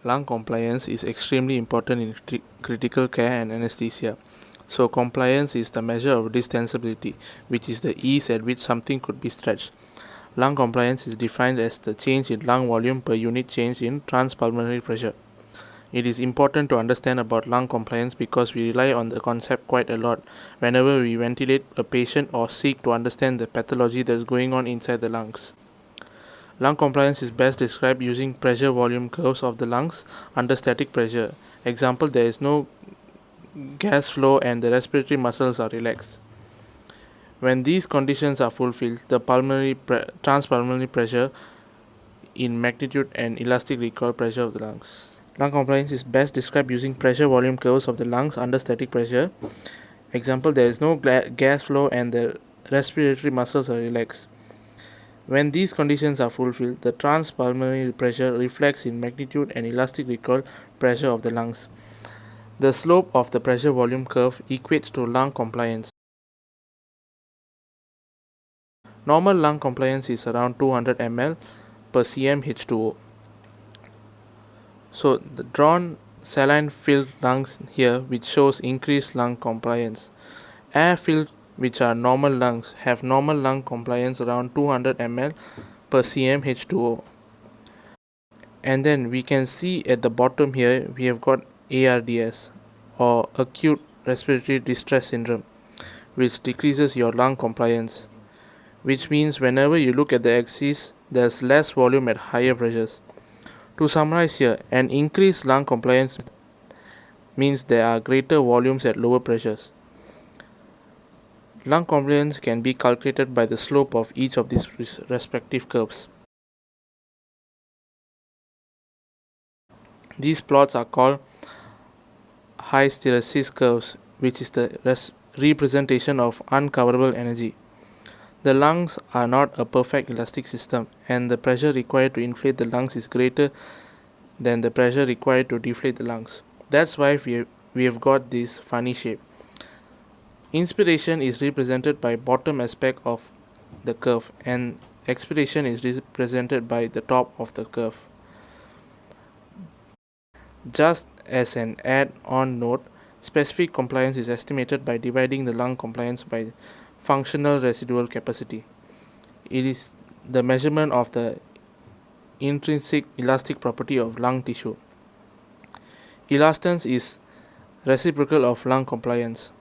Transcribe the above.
Lung compliance is extremely important in critical care and anesthesia. So, compliance is the measure of distensibility, which is the ease at which something could be stretched. Lung compliance is defined as the change in lung volume per unit change in transpulmonary pressure. It is important to understand about lung compliance because we rely on the concept quite a lot whenever we ventilate a patient or seek to understand the pathology that's going on inside the lungs. Lung compliance is best described using pressure volume curves of the lungs under static pressure. Example, there is no gas flow and the respiratory muscles are relaxed. When these conditions are fulfilled, the transpulmonary pressure in magnitude and elastic recoil pressure of the lungs. Lung compliance is best described using pressure volume curves of the lungs under static pressure. Example, there is no gas flow and the respiratory muscles are relaxed. When these conditions are fulfilled, the transpulmonary pressure reflects in magnitude and elastic recoil pressure of the lungs. The slope of the pressure volume curve equates to lung compliance. Normal lung compliance is around 200 ml per cm H2O. So the drawn saline filled lungs here, which shows increased lung compliance. Air filled, which are normal lungs, have normal lung compliance around 200 ml per cm H2O. And then we can see at the bottom here we have got ARDS, or acute respiratory distress syndrome, which decreases your lung compliance, which means whenever you look at the axis there's less volume at higher pressures. To summarize here, an increased lung compliance means there are greater volumes at lower pressures. Lung compliance can be calculated by the slope of each of these respective curves. These plots are called hysteresis curves, which is the representation of uncoverable energy. The lungs are not a perfect elastic system, and the pressure required to inflate the lungs is greater than the pressure required to deflate the lungs. That's why we have got this funny shape. Inspiration is represented by bottom aspect of the curve, and expiration is represented by the top of the curve. Just as an add-on note, specific compliance is estimated by dividing the lung compliance by functional residual capacity. It is the measurement of the intrinsic elastic property of lung tissue. Elastance is reciprocal of lung compliance.